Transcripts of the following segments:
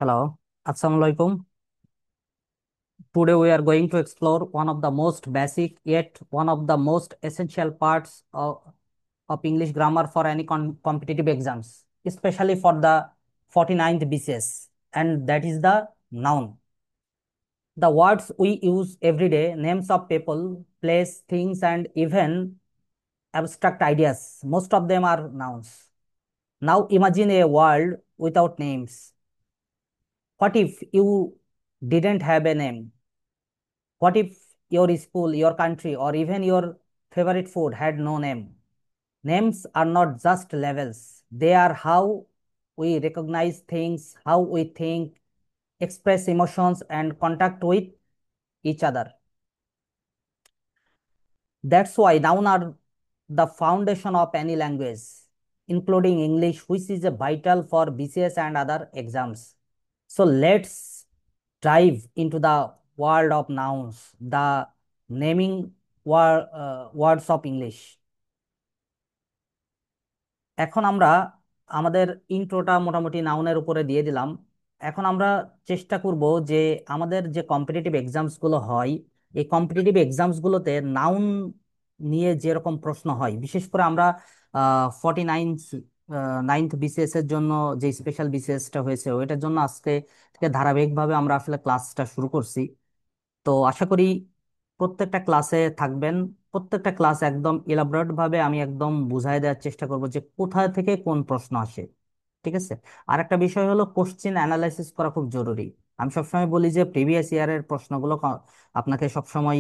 Hello, Assalamu alaikum. Today we are going to explore one of the most basic yet one of the most essential parts of English grammar for any competitive exams, especially for the 49th BCS, and that is the noun. The words we use every day, names of people, place, things, and even abstract ideas. Most of them are nouns. Now imagine a world without names. What if you didn't have a name? What if your school, your country, or even your favorite food had no name? Names are not just labels, they are how we recognize things, how we think, express emotions, and contact with each other. That's why nouns are the foundation of any language, including English, which is a vital for BCS and other exams. So let's dive into the world of nouns, the naming words of English. এখন আমরা আমাদের ইন্ট্রোটা মোটামুটি নাউনের উপরে দিয়ে দিলাম। এখন আমরা চেষ্টা করব যে আমাদের যে কম্পিটিটিভ এক্সামস গুলো হয়, এই কম্পিটিটিভ এক্সামস গুলোতে নাউন নিয়ে যেরকম প্রশ্ন হয়, বিশেষ করে আমরা 49th বিসিএস এর জন্য যে স্পেশাল বিসিএসটা হয়েছে ওইটার জন্য আজকে থেকে ধারাবাহিকভাবে আমরা আসলে ক্লাসটা শুরু করছি। তো আশা করি প্রত্যেকটা ক্লাসে থাকবেন। প্রত্যেকটা ক্লাস একদম ইলাবোরেট ভাবে আমি একদম বুঝাই দেওয়ার চেষ্টা করব যে কোথা থেকে কোন প্রশ্ন আসে। ঠিক আছে। আর একটা বিষয় হলো কোশ্চেন অ্যানালাইসিস করা খুব জরুরি। আমি সবসময় বলি যে প্রিভিয়াস ইয়ারের প্রশ্নগুলো আপনাকে সবসময়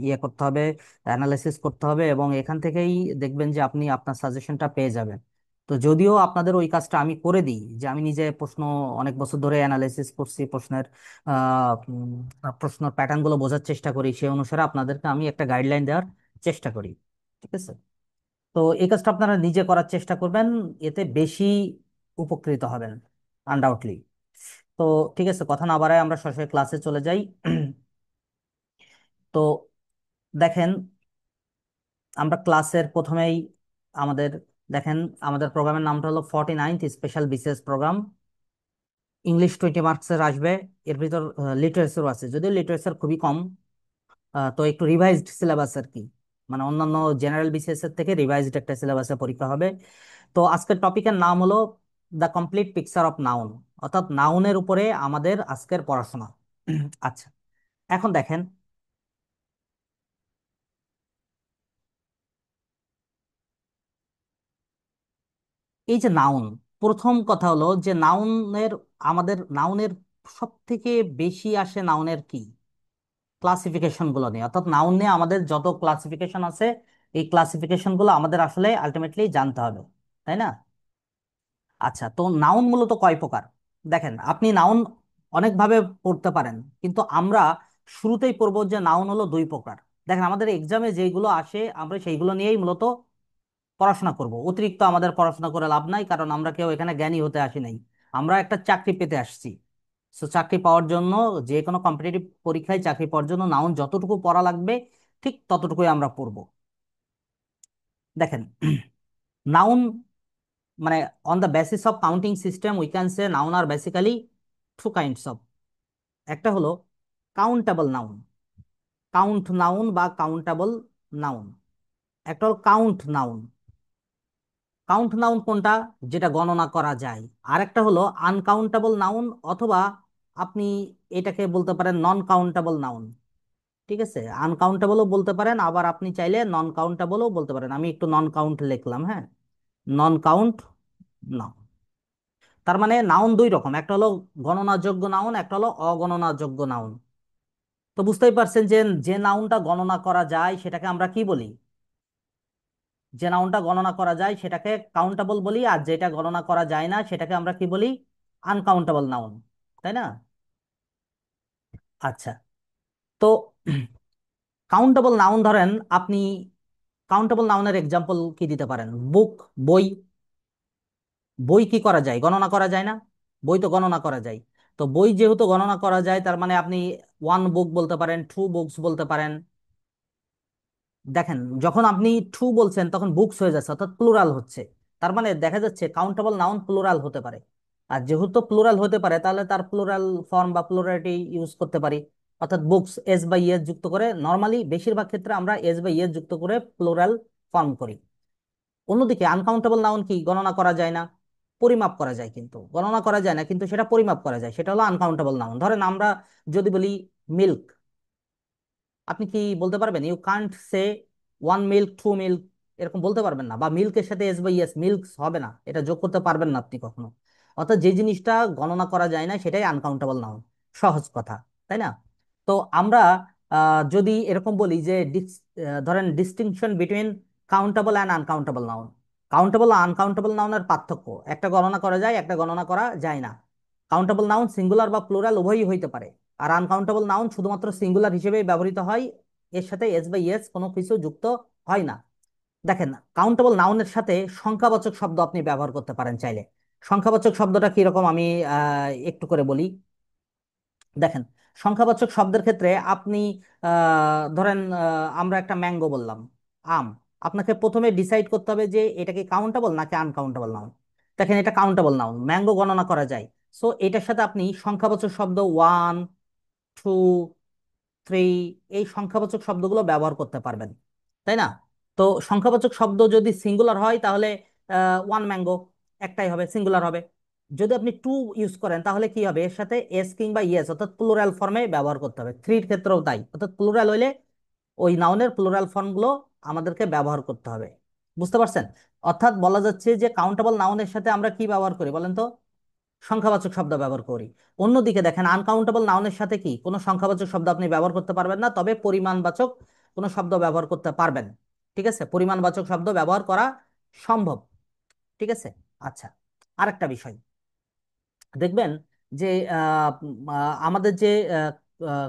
ইয়ে করতে হবে, অ্যানালাইসিস করতে হবে, এবং এখান থেকেই দেখবেন যে আপনি আপনার সাজেশনটা পেয়ে যাবেন। তো যদিও আপনাদের ওই কাজটা আমি করে দিই, যে আমি নিজে প্রশ্ন অনেক বছর ধরে অ্যানালাইসিস করছি, প্রশ্নের প্যাটার্ন গুলো বোঝার চেষ্টা করি, সেই অনুসারে আপনাদেরকে আমি একটা গাইডলাইন দেওয়ার চেষ্টা করি। ঠিক আছে। তো এই কাজটা আপনারা নিজে করার চেষ্টা করবেন, এতে বেশি উপকৃত হবেন আনডাউটলি। তো ঠিক আছে, কথা না বাড়ায় আমরা সরাসরি ক্লাসে চলে যাই। তো দেখেন, আমরা ক্লাসের প্রথমেই আমাদের দেখেন, আমাদের প্রোগ্রামের নামটা হলো 49th special BCS programme. English 20 মার্কসের আসবে। এর ভিতর লিটারেচার আছে, যদিও লিটারেচার খুবই কম। তো একটু রিভাইজড সিলেবাস আর কি, মানে অন্যান্য জেনারেল বিসিএস এর থেকে রিভাইজড একটা সিলেবাসে পরীক্ষা হবে। তো আজকের টপিকের নাম হলো the complete picture of noun, অর্থাৎ নাউনের উপরে আমাদের আজকের পড়াশোনা। আচ্ছা, এখন দেখেন, এই যে নাউন, প্রথম কথা হলো যে নাউনের, আমাদের নাউনের সব থেকে বেশি আসে নাউনের কি ক্লাসিফিকেশন গুলো নিয়ে, অর্থাৎ নাউন নিয়ে আমাদের যত ক্লাসিফিকেশন আছে এই ক্লাসিফিকেশন গুলো আমাদের আসলে আলটিমেটলি জানতে হবে, তাই না? আচ্ছা, তো নাউন মূলত কয় প্রকার? দেখেন, আপনি নাউন অনেকভাবে পড়তে পারেন, কিন্তু আমরা শুরুতেই পড়বো যে নাউন হলো দুই প্রকার। দেখেন, আমাদের এক্সামে যেইগুলো আসে আমরা সেইগুলো নিয়েই মূলত পড়াশোনা করব। অতিরিক্ত আমাদের পড়াশোনা করে লাভ নাই, কারণ আমরা কেউ এখানে জ্ঞানী হতে আসি নাই, আমরা একটা চাকরি পেতে আসছি। সো চাকরি পাওয়ার জন্য, যে কোনো কম্পিটিটিভ পরীক্ষায় চাকরি পাওয়ার জন্য নাউন যতটুকু পড়া লাগবে ঠিক ততটুকুই আমরা পড়বো। দেখেন, নাউন মানে on the basis of counting system we can say noun are basically two kinds of. একটা হলো কাউন্টেবল নাউন, কাউন্ট নাউন বা কাউন্টেবল নাউন। একটা হলো কাউন্ট নাউন। কাউন্ট নাউন কোনটা? যেটা গণনা করা যায়। আর একটা হলো আনকাউন্টেবল নাউন, অথবা আপনি এটাকে বলতে পারেন নন কাউন্টেবল নাউন। ঠিক আছে, আনকাউন্টেবলও বলতে পারেন, আবার আপনি চাইলে নন কাউন্টেবলও বলতে পারেন। আমি একটু নন কাউন্ট লিখলাম, হ্যাঁ, নন কাউন্ট নাউন। তার মানে নাউন দুই রকম, একটা হলো গণনাযোগ্য নাউন, একটা হলো অগণনাযোগ্য নাউন। তো বুঝতেই পারছেন যে যে নাউনটা গণনা করা যায় সেটাকে আমরা কি বলি? যে নাউনটা গণনা করা যায় সেটাকে কাউন্টেবল বলি, আর যেটা গণনা করা যায় না সেটাকে আমরা কি বলি? আনকাউন্টেবল নাউন, তাই না? আচ্ছা, তো কাউন্টেবল নাউন ধরেন আপনি, কাউন্টেবল নাউনের এক্সাম্পল কি দিতে পারেন? বুক, বই। বই কি করা যায়? গণনা করা যায় না? বই তো গণনা করা যায়। তো বই যেহেতু গণনা করা যায়, তার মানে আপনি ওয়ান বুক বলতে পারেন, টু বুকস বলতে পারেন। দেখেন, যখন আপনি টু বলছেন তখন বুকস হয়ে যাচ্ছে, অর্থাৎ প্লুরাল হচ্ছে। তার মানে দেখা যাচ্ছে কাউন্টেবল নাউন প্লুরাল হতে পারে। আর যেহেতু প্লুরাল হতে পারে তাহলে তার প্লুরাল ফর্ম বা প্লুরালিটি ইউজ করতে পারি, অর্থাৎ বুকস এস বাই এস যুক্ত করে। নর্মালি বেশিরভাগ ক্ষেত্রে আমরা এস বাই এস যুক্ত করে প্লুরাল ফর্ম করি। অন্যদিকে আনকাউন্টেবল নাউন কি গণনা করা যায় না, পরিমাপ করা যায়, কিন্তু গণনা করা যায় না কিন্তু সেটা পরিমাপ করা যায়, সেটা হলো আনকাউন্টেবল নাউন। ধরেন আমরা যদি বলি মিল্ক, আপনি কি বলতে পারবেন you can't say one milk, two milk, এরকম বলতে পারবেন না। বা মিল্কের সাথে এস বাই এস মিল্কস হবে না, এটা যোগ করতে পারবেন না আপনি কখনো। অর্থাৎ যে জিনিসটা গণনা করা যায় না সেটাই আনকাউন্টেবল নাউন, সহজ কথা, তাই না? তো আমরা যদি এরকম বলি যে ধরেন distinction between countable and uncountable noun. Countable আর আনকাউন্টেবল নাউনের পার্থক্য, একটা গণনা করা যায়, একটা গণনা করা যায় না। কাউন্টেবল নাউন সিঙ্গুলার বা প্লুরাল উভয়ই হইতে পারে, আর আনকাউন্টেবল নাউন শুধুমাত্র সিঙ্গুলার হিসেবেই ব্যবহৃত হয়, এর সাথে এস বাই এস কোনো কিছু যুক্ত হয় না। দেখেন, কাউন্টেবল নাউনের সাথে সংখ্যাবাচক শব্দ আপনি ব্যবহার করতে পারেন চাইলে। সংখ্যাবাচক শব্দটা কিরকম আমি একটু করে বলি। দেখেন, সংখ্যাবাচক শব্দের ক্ষেত্রে আপনি ধরেন আমরা একটা ম্যাঙ্গো বললাম, আম। আপনাকে প্রথমে ডিসাইড করতে হবে যে এটা কি কাউন্টেবল নাকি আনকাউন্টেবল নাউন। দেখেন, এটা কাউন্টেবল নাউন, ম্যাঙ্গো গণনা করা যায়। সো এটার সাথে আপনি সংখ্যাবাচক শব্দ ওয়ান, টু, থ্রি, এই সংখ্যাবাচক শব্দগুলো ব্যবহার করতে পারবেন, তাই না? তো সংখ্যাবাচক শব্দ যদি সিঙ্গুলার হয় তাহলে ওয়ান ম্যাঙ্গো, একটাই হবে, সিঙ্গুলার হবে। যদি আপনি টু ইউজ করেন তাহলে কি হবে, এর সাথে এস কিংবা ইয়েস অর্থাৎ প্লুরাল ফর্মে ব্যবহার করতে হবে। থ্রির ক্ষেত্রেও তাই, অর্থাৎ প্লুরাল হইলে ওই নাউনের প্লুরাল ফর্মগুলো আমাদেরকে ব্যবহার করতে হবে। বুঝতে পারছেন? অর্থাৎ বলা যাচ্ছে যে কাউন্টেবল নাউনের সাথে আমরা কি ব্যবহার করি বলেন তো, সংখ্যাবাচক শব্দ ব্যবহার করি। অন্যদিকে দেখেন, আনকাউন্টেবল নাউনের সাথে কি কোনো সংখ্যাবাচক শব্দ আপনি ব্যবহার করতে পারবেন না, তবে পরিমাণবাচক কোনো শব্দ ব্যবহার করতে পারবেন। ঠিক আছে, পরিমাণবাচক শব্দ ব্যবহার করা সম্ভব। ঠিক আছে। আচ্ছা, আরেকটা বিষয় দেখবেন যে আমাদের যে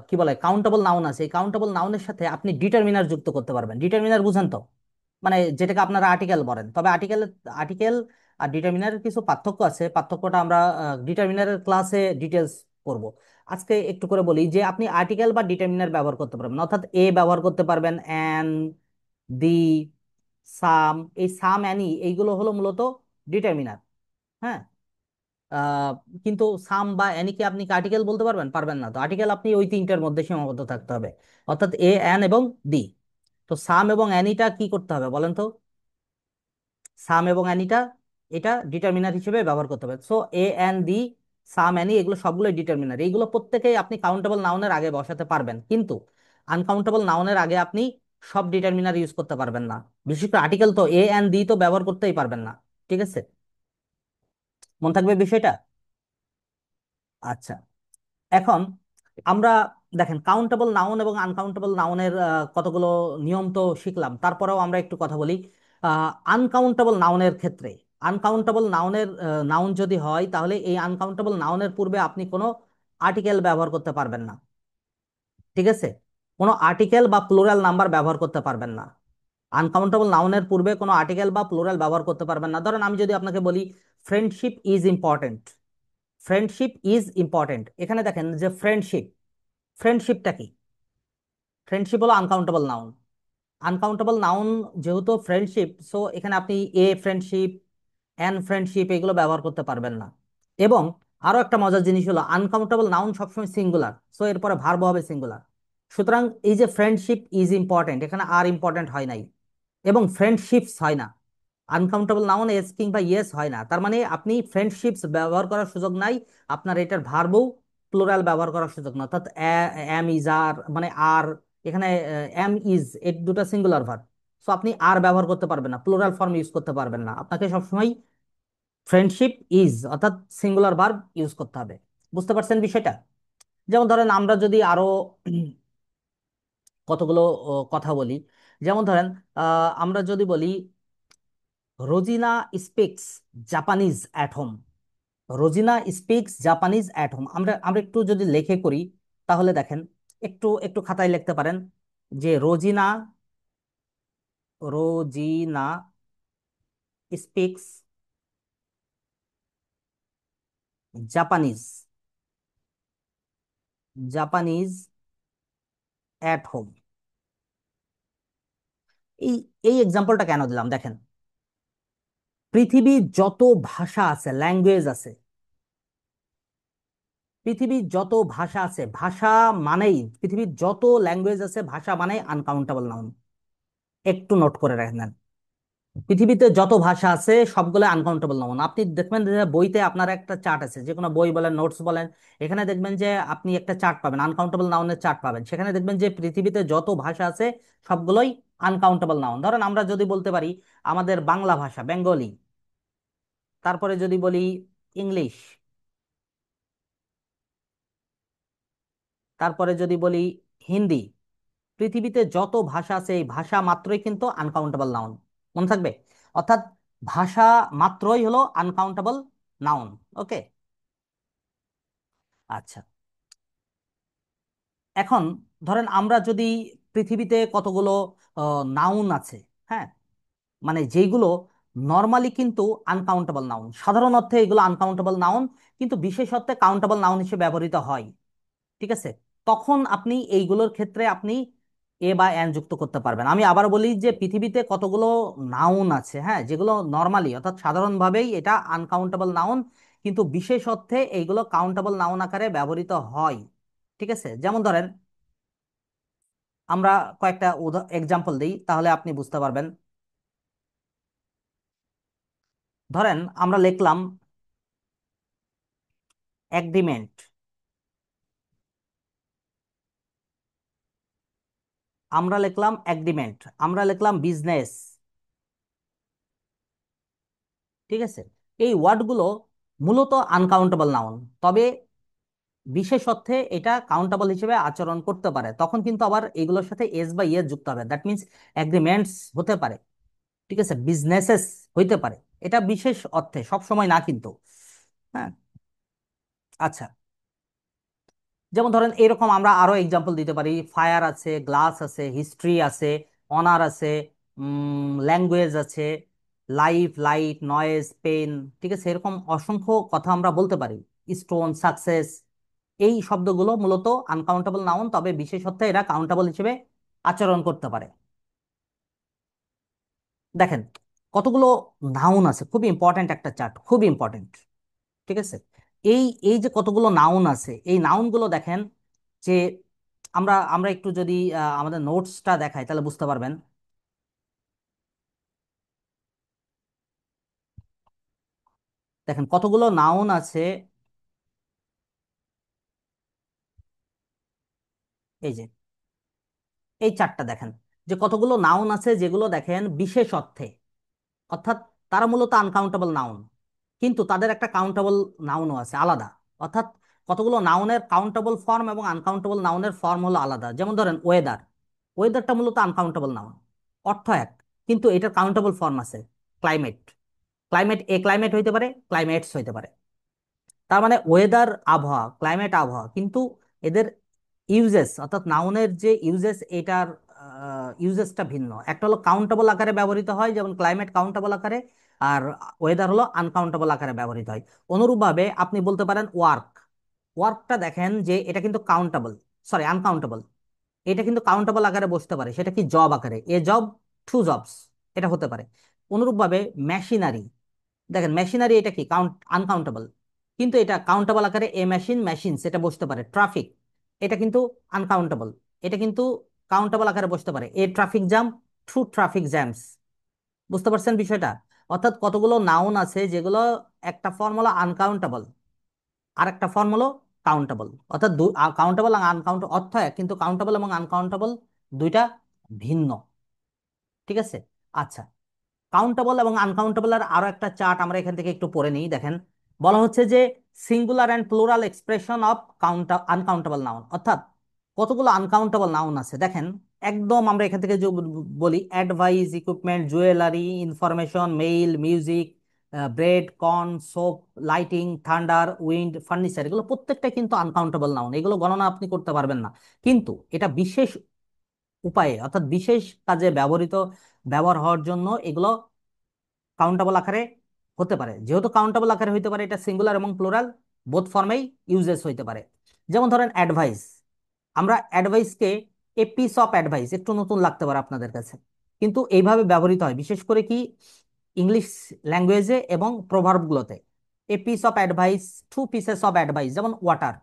কি বলে কাউন্টেবল নাউন আছে, এই কাউন্টেবল নাউনের সাথে আপনি ডিটারমিনার যুক্ত করতে পারবেন। ডিটারমিনার বুঝেন তো, মানে যেটাকে আপনারা আর্টিকেল বলেন। তবে আর্টিকেল আর ডিটারমিনারের কিছু পার্থক্য আছে, পার্থক্যটা আমরা ডিটারমিনারের ক্লাসে ডিটেলস করব। আজকে একটু করে বলি যে আপনি আর্টিকেল বা ডিটারমিনার ব্যবহার করতে পারবেন, অর্থাৎ এ ব্যবহার করতে পারবেন, অ্যান, দি, সাম। এই সাম, অ্যানি এইগুলো হলো মূলত ডিটারমিনার। হ্যাঁ। আহ, কিন্তু সাম বা অ্যানিকে আপনি আর্টিকেল বলতে পারবেন, পারবেন না। তো আর্টিকেল আপনি ওই তিনটার মধ্যে সীমাবদ্ধ থাকতে হবে, অর্থাৎ এ, অ্যান এবং দি। তো সাম এবং অ্যানিটা কি করতে হবে বলেন তো, সাম এবং অ্যানিটা এটা ডিটারমিনার হিসেবে ব্যবহার করতে হবে। So a, an, the, some, any এগুলো সবগুলো ডিটারমিনার, এইগুলো প্রত্যেকেই আপনি কাউন্টেবল নাউনের আগে বসাতে পারবেন, কিন্তু আনকাউন্টেবল নাউনের আগে আপনি সব ডিটারমিনার ইউজ করতে পারবেন না। বিশেষ করে আর্টিকেল তো এ, অ্যান, দি তো ব্যবহার করতেই পারবেন না। ঠিক আছে, মনে থাকবে বিষয়টা। আচ্ছা, এখন আমরা দেখেন কাউন্টেবল নাউন এবং আনকাউন্টেবল নাউনের কতগুলো নিয়ম তো শিখলাম, তারপরেও আমরা একটু কথা বলি আনকাউন্টেবল নাউনের ক্ষেত্রে। আনকাউন্টেবল নাউনের নাউন যদি হয় তাহলে এই আনকাউন্টেবল নাউনের পূর্বে আপনি কোনো আর্টিকেল ব্যবহার করতে পারবেন না। ঠিক আছে, কোনো আর্টিকেল বা প্লুরাল নাম্বার ব্যবহার করতে পারবেন না। আনকাউন্টেবল নাউনের পূর্বে কোনো আর্টিকেল বা প্লুরাল ব্যবহার করতে পারবেন না। ধরেন আমি যদি আপনাকে বলি friendship is important, friendship is important, এখানে দেখেন যে ফ্রেন্ডশিপ, ফ্রেন্ডশিপটা কি, ফ্রেন্ডশিপ হলো আনকাউন্টেবল নাউন। আনকাউন্টেবল নাউন যেহেতু ফ্রেন্ডশিপ, সো এখানে আপনি এ ফ্রেন্ডশিপ, অ্যান ফ্রেন্ডশিপ এগুলো ব্যবহার করতে পারবেন না। এবং আরো একটা মজার জিনিস হলো আনকাউন্টেবল নাউন সবসময় সিঙ্গুলার, সো এরপরে ভার্ব হবে সিঙ্গুলার। সুতরাং এই যে ফ্রেন্ডশিপ ইজ ইম্পর্টেন্ট, এখানে আর ইম্পর্টেন্ট হয় নাই, এবং ফ্রেন্ডশিপস হয় না। আনকাউন্টেবল নাউন এস কিংবা ইয়েস হয় না, তার মানে আপনি ফ্রেন্ডশিপস ব্যবহার করার সুযোগ নাই। আপনার এটার ভার্বও প্লুরাল ব্যবহার করার সুযোগ না, অর্থাৎ এম ইজ আর, মানে আর, এখানে এম ইজ এর দুটো সিঙ্গুলার ভার্ব। সো আপনি আর ব্যবহার করতে পারবেন না, প্লুরাল ফর্ম ইউজ করতে পারবেন না, আপনাকে সবসময় ফ্রেন্ডশিপ ইজ অর্থাৎ সিঙ্গুলার ভার্ব ইউজ করতে হবে। বুঝতে পারছেন বিষয়টা? যেমন ধরেন আমরা যদি আরো কতগুলো কথা বলি, যেমন ধরেন আমরা যদি বলি Rozina speaks Japanese at home. Rozina speaks Japanese at home, আমরা আমরা একটু যদি লেখে করি তাহলে দেখেন, একটু একটু খাতায় লিখতে পারেন যে Rozina, Rozina speaks Japanese, Japanese at home. এই এই এক্সাম্পলটা কেন দিলাম দেখেন, পৃথিবীর যত ভাষা আছে, ল্যাঙ্গুয়েজ আছে, পৃথিবীর যত ভাষা আছে, ভাষা মানেই, পৃথিবীর যত ল্যাঙ্গুয়েজ আছে, ভাষা মানেই আনকাউন্টেবল নাউন। একটু নোট করে রাখেন। পৃথিবীতে যত ভাষা আছে সবগুলো আনকাউন্টেবল নাউন। আপনি দেখবেন যে বইতে আপনার একটা চার্ট আছে, যে কোনো বই বলেন, নোটস বলেন, এখানে দেখবেন যে আপনি একটা চার্ট পাবেন, আনকাউন্টেবল নাউনের চার্ট পাবেন। সেখানে দেখবেন যে পৃথিবীতে যত ভাষা আছে সবগুলোই আনকাউন্টেবল নাউন। ধরেন আমরা যদি বলতে পারি আমাদের বাংলা ভাষা, বেঙ্গলি, তারপরে যদি বলি ইংলিশ, তারপরে যদি বলি হিন্দি, পৃথিবীতে যত ভাষা আছে এই ভাষা মাত্রই কিন্তু আনকাউন্টেবল নাউন। মনে থাকবে? অর্থাৎ ভাষা মাত্রই হলো আনকাউন্টেবল নাউন। ওকে। আচ্ছা, এখন ধরেন আমরা যদি পৃথিবীতে কতগুলো নাউন আছে, হ্যাঁ, মানে যেইগুলো নর্মালি কিন্তু আনকাউন্টেবল নাউন, সাধারণ অর্থে এগুলো আনকাউন্টেবল নাউন, কিন্তু বিশেষ অর্থে কাউন্টেবল নাউন হিসেবে ব্যবহৃত হয়, ঠিক আছে, তখন আপনি এইগুলোর ক্ষেত্রে আপনি এ বা এন যুক্ত করতে পারবেন। আমি আবার বলি যে পৃথিবীতে কতগুলো নাউন আছে, হ্যাঁ, যেগুলো নর্মালি অর্থাৎ সাধারণভাবেই এটা আনকাউন্টেবল নাউন, কিন্তু বিশেষ অর্থে এইগুলো কাউন্টেবল নাউন আকারে ব্যবহৃত হয়। ঠিক আছে, যেমন ধরেন আমরা কয়েকটা এক্সাম্পল দিই, তাহলে আপনি বুঝতে পারবেন। ধরেন আমরা লিখলাম এগ্রিমেন্ট, আমরা লিখলাম এগ্রিমেন্ট, আমরা লিখলাম বিজনেস। ঠিক আছে, এই ওয়ার্ডগুলো মূলত আনকাউন্টেবল নাউন, তবে বিশেষ অর্থে এটা কাউন্টেবল হিসেবে আচরণ করতে পারে। তখন কিন্তু আবার এগুলোর সাথে এস বা ইয়েস যুক্ত হবে। দ্যাট মিন্স এগ্রিমেন্টস হতে পারে, ঠিক আছে, বিজনেসেস হইতে পারে। এটা বিশেষ অর্থে, সব সময় না কিন্তু। হ্যাঁ। আচ্ছা, যেমন ধরেন এরকম আমরা আরো এক্সাম্পল দিতে পারি। ফায়ার আছে, গ্লাস আছে, হিস্ট্রি আছে, অনার আছে, ল্যাঙ্গুয়েজ আছে, লাইফ, লাইট, নয়েজ, পেন। ঠিক আছে, এরকম অসংখ্য কথা আমরা বলতে পারি। স্টোন, সাকসেস, এই শব্দগুলো মূলত আনকাউন্টেবল নাউন, তবে বিশেষ অর্থে এরা কাউন্টেবল হিসেবে আচরণ করতে পারে। দেখেন কতগুলো নাউন আছে, খুব ইম্পর্ট্যান্ট একটা চার্ট, খুব ইম্পর্ট্যান্ট। ঠিক আছে, এই এই যে কতগুলো নাউন আছে, এই নাউনগুলো দেখেন যে আমরা আমরা একটু যদি আমাদের নোটসটা দেখাই তাহলে বুঝতে পারবেন। দেখেন কতগুলো নাউন আছে, এই যে এই চারটা দেখেন, যে কতগুলো নাউন আছে যেগুলো দেখেন বিশেষ অর্থে, অর্থাৎ তারা মূলত আনকাউন্টেবল নাউন, কিন্তু তাদের একটা কাউন্টেবল নাউনও আছে আলাদা। অর্থাৎ কতগুলো নাউনের কাউন্টেবল ফর্ম এবং আনকাউন্টেবল নাউনের ফর্ম হলো আলাদা। যেমন ধরেন ওয়েদার, ওয়েদারটা মূলত আনকাউন্টেবল নাউন, অর্থ এক, কিন্তু এটার কাউন্টেবল ফর্ম আছে ক্লাইমেট। ক্লাইমেট এ ক্লাইমেট হইতে পারে, ক্লাইমেটস হইতে পারে। তার মানে ওয়েদার আবহাওয়া, ক্লাইমেট আবহাওয়া, কিন্তু এদের ইউজেস অর্থাৎ নাউনের যে ইউজেস, এটার ইউজেসটা ভিন্ন। একটা হলো কাউন্টেবল আকারে ব্যবহৃত হয়, যেমন ক্লাইমেট কাউন্টেবল আকারে, আর ওয়েদার হলো আনকাউন্টেবল আকারে ব্যবহৃত হয়। অনুরূপভাবে আপনি বলতে পারেন ওয়ার্ক, ওয়ার্কটা দেখেন যে এটা কিন্তু কাউন্টেবল, সরি আনকাউন্টেবল, এটা কিন্তু কাউন্টেবল আকারে বসতে পারে। সেটা কি? জব আকারে, এ জব, টু জবস, এটা হতে পারে। অনুরূপভাবে মেশিনারি, দেখেন মেশিনারি এটা কি? আনকাউন্টেবল, কিন্তু এটা কাউন্টেবল আকারে, এ মেশিন, মেশিনস, এটা বসতে পারে। ট্রাফিক, এটা কিন্তু আনকাউন্টেবল, এটা কিন্তু কাউন্টেবল আকারে বসতে পারে। A traffic jam, two traffic jams. বুঝতে পারছেন বিষয়টা? অর্থাৎ কতগুলো নাউন আছে যেগুলো একটা ফর্ম হলো আনকাউন্টেবল, আর একটা ফর্ম হলো কাউন্টেবল। অর্থাৎ কাউন্টেবল এবং আনকাউন্টেবল অর্থ এক, কিন্তু কাউন্টেবল এবং আনকাউন্টেবল দুইটা ভিন্ন। ঠিক আছে। আচ্ছা, কাউন্টেবল এবং আনকাউন্টেবল এর আরো একটা চার্ট আমরা এখান থেকে একটু পড়ে নিই। দেখেন বলা হচ্ছে যে singular and plural expression of uncountable noun, অর্থাৎ কতগুলো আনকাউন্টেবল নাউন আছে। দেখেন একদম আমরা এখান থেকে যে বলি advice, equipment, jewellery, information, mail, music, bread, corn, soap, lighting, thunder, wind, furniture, এগুলো প্রত্যেকটা কিন্তু আনকাউন্টেবল নাউন। এগুলো গণনা আপনি করতে পারবেন না, কিন্তু এটা বিশেষ উপায়ে অর্থাৎ বিশেষ কাজে ব্যবহার হওয়ার জন্য এগুলো কাউন্টেবল আকারে হতে পারে। যেহেতু কাউন্টেবল আকারে হইতে পারে, এটা সিঙ্গুলার এবং প্লুরাল বোথ ফর্মেই ইউজেস হইতে পারে। যেমন ধরেন অ্যাডভাইস, আমরা অ্যাডভাইসকে এ পিস অফ অ্যাডভাইস, একটু নতুন লাগতে পারে আপনাদের কাছে, কিন্তু এইভাবে ব্যবহৃত হয় বিশেষ করে কি ইংলিশ ল্যাঙ্গুয়েজে এবং প্রভার্বগুলোতে। A piece of advice, two pieces of advice, যেমন ওয়াটার,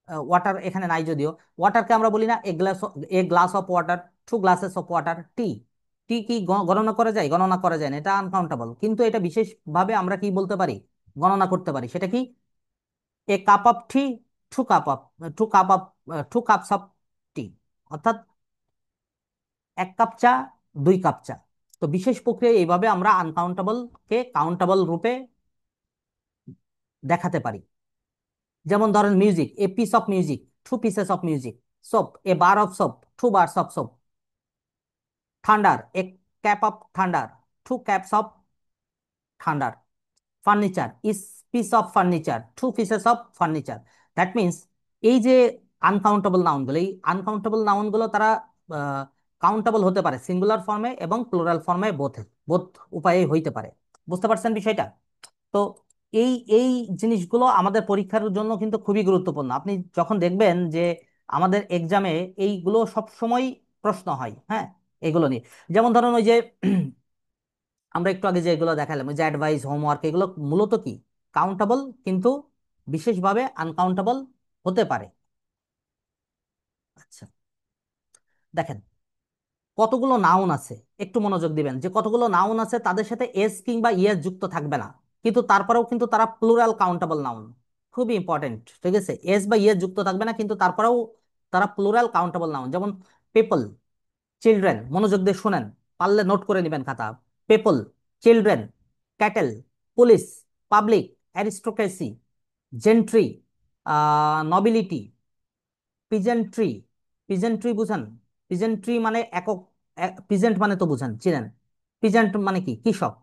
ওয়াটার এখানে নাই যদিও। ওয়াটারকে আমরা বলি না a glass of water, two glasses of water, tea. Tea কি গণনা করা যায়? গণনা করা যায় না, এটা আনকাউন্টেবল। কিন্তু এটা বিশেষভাবে আমরা কি বলতে পারি, গণনা করতে পারি। সেটা কি? A cup of tea, two cup of two cup of two cups of tea, অর্থাৎ এক কাপ চা, দুই কাপ চা। তো বিশেষ প্রক্রিয়া এইভাবে আমরা আনকাউন্টেবল কে কাউন্টেবল রূপে দেখাতে পারি। যেমন ধরেন music, a piece of music, two pieces of music. Soap, a bar of soap, two bars of soap. Thunder, a clap of thunder, two claps of thunder. Furniture, is piece of furniture, two pieces of furniture. That means এই যে uncountable নাউনগুলো, এই uncountable নাউনগুলো তারা countable হতে পারে singular ফর্মে এবং plural ফর্মে, both উপায়ে হইতে পারে। বুঝতে পারছেন বিষয়টা? তো এই এই জিনিসগুলো আমাদের পরীক্ষার জন্য কিন্তু খুবই গুরুত্বপূর্ণ। আপনি যখন দেখবেন যে আমাদের এক্সামে এইগুলো সব সময় প্রশ্ন হয়, হ্যাঁ, এগুলো নিয়ে। যেমন ধরুন ওই যে আমরা একটু আগে যেগুলো দেখালাম, ওই যে অ্যাডভাইস, হোমওয়ার্ক, এগুলো মূলত কি কাউন্টেবল, কিন্তু বিশেষভাবে আনকাউন্টেবল হতে পারে। আচ্ছা, দেখেন কতগুলো নাউন আছে, একটু মনোযোগ দিবেন যে কতগুলো নাউন আছে, তাদের সাথে এস কিংবা ইয়েস যুক্ত থাকবে না, কিন্তু তারপরেও কিন্তু তারা প্লুরাল কাউন্টেবল নাউন। খুবই ইম্পর্টেন্ট, ঠিক আছে? এস বা ইয়েস যুক্ত থাকবে না, কিন্তু তারপরেও তারা প্লুরাল কাউন্টেবল নাউন। যেমন পিপল, চিলড্রেন, মনোযোগ দিয়ে শুনেন, পারলে নোট করে নেবেন খাতা। People, children, cattle, police, public, aristocracy, gentry, নবিলিটি, peasantry. Peasantry বুঝেন? পিজেন্ট্রি মানে একক, পিজেন্ট মানে তো বুঝেন, চিনেন? পিজেন্ট মানে কি? কৃষক।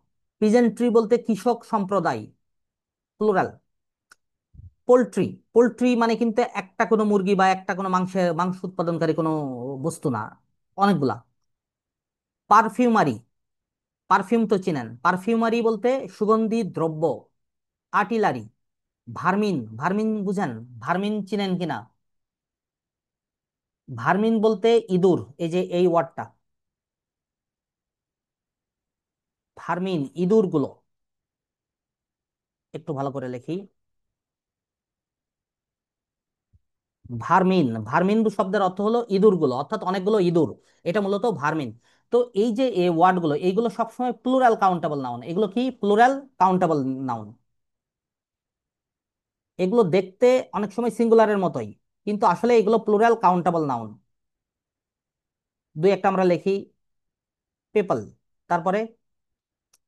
পিজেন্ট্রি বলতে কৃষক সম্প্রদায়, প্লুরাল। পোল্ট্রি, পোল্ট্রি মানে কিন্তু একটা কোনো মুরগি বা একটা কোনো মাংস উৎপাদনকারী কোনো বস্তু না, অনেকগুলা। পারফিউমারি, পারফিউম তো চিনেন? পারফিউমারি বলতে সুগন্ধি দ্রব্য। আর্টিলারি, ভার্মিন, ভার্মিন বুঝেন? ভার্মিন চিনেন কিনা? ভার্মিন বলতে ইঁদুর, এই যে এই ওয়ার্ডটা, ভার্মিন, ইঁদুর গুলো। একটু ভালো করে লিখি, ভার্মিন। ভার্মিন শব্দের অর্থ হলো ইঁদুর গুলো, অর্থাৎ অনেকগুলো ইঁদুর। এটা মূলত ভার্মিন। তো এই যে এই ওয়ার্ড গুলো, এইগুলো সবসময় প্লুরাল কাউন্টেবল নাউন। এগুলো কি প্লুরাল কাউন্টেবল নাউন। এগুলো দেখতে অনেক সময় সিঙ্গুলারের মতোই, কিন্তু আসলে এগুলো প্লুরাল কাউন্টেবল নাউন। দুই একটা আমরা লিখি, পেপল, তারপরে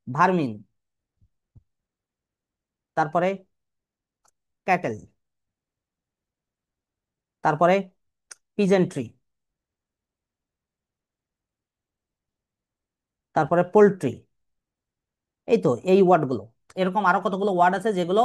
ভার্মিন, তারপরে ক্যাটেল, তারপরে পিজেন্ট্রি, তারপরে পোল্ট্রি। এই তো এই ওয়ার্ডগুলো। এরকম আরো কতগুলো ওয়ার্ড আছে যেগুলো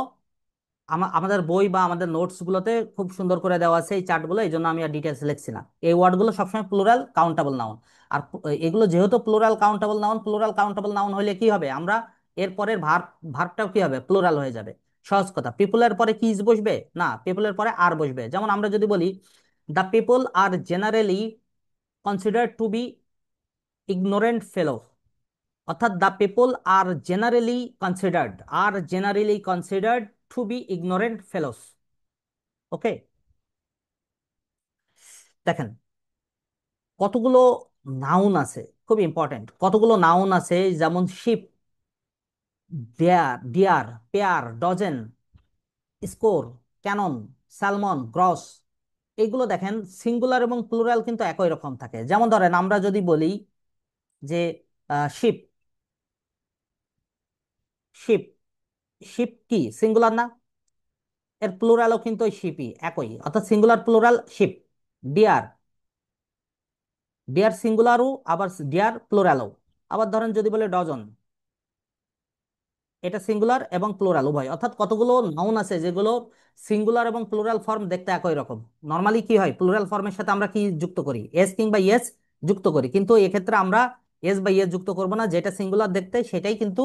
আমাদের বই বা আমাদের নোটস গুলোতে খুব সুন্দর করে দেওয়া আছে, এই চার্টগুলো, এই জন্য আমি আর ডিটেলস লিখছি না। এই ওয়ার্ডগুলো সবসময় প্লুরাল কাউন্টেবল নাউন। আর এগুলো যেহেতু plural countable noun, plural countable noun হলে কি হবে, আমরা এর পরের ভার্বটাও কি হবে, প্লুরাল হয়ে যাবে। সহজ কথা, পিপলের পরে কি ইজ বসবে? না, পিপলের পরে আর বসবে। যেমন আমরা যদি বলি the people are generally considered to be ignorant fellow, অর্থাৎ the people are generally considered to be ignorant fellows. Okay, দেখেন কতগুলো নাউন আছে, খুব ইম্পর্টেন্ট। কতগুলো নাউন আছে, যেমন sheep, deer, pair, dozen, score, cannon, salmon, gross. এইগুলো দেখেন সিঙ্গুলার এবং প্লুরাল কিন্তু একই রকম থাকে। যেমন ধরেন আমরা যদি বলি যে শিপ, শিপ, শিপ কি সিঙ্গুলার না? এর প্লুরালও কিন্তু ওই শিপই, একই, অর্থাৎ singular plural ship. Deer, deer সিঙ্গুলারও, আবার ডিয়ার প্লুরালও। আবার ধরেন যদি বলে ডজন, এটা সিঙ্গুলার এবং প্লুরাল উভয়। অর্থাৎ কতগুলো নাউন আছে যেগুলো সিঙ্গুলার এবং প্লুরাল ফর্ম দেখতে একই রকম। নর্মালি কি হয়, প্লুরাল ফর্মের সাথে আমরা কি যুক্ত করি, এস কিংবা ইয়েস যুক্ত করি, কিন্তু এক্ষেত্রে আমরা এস বা ইয়েস যুক্ত করব না, যেটা সিঙ্গুলার দেখতে সেটাই কিন্তু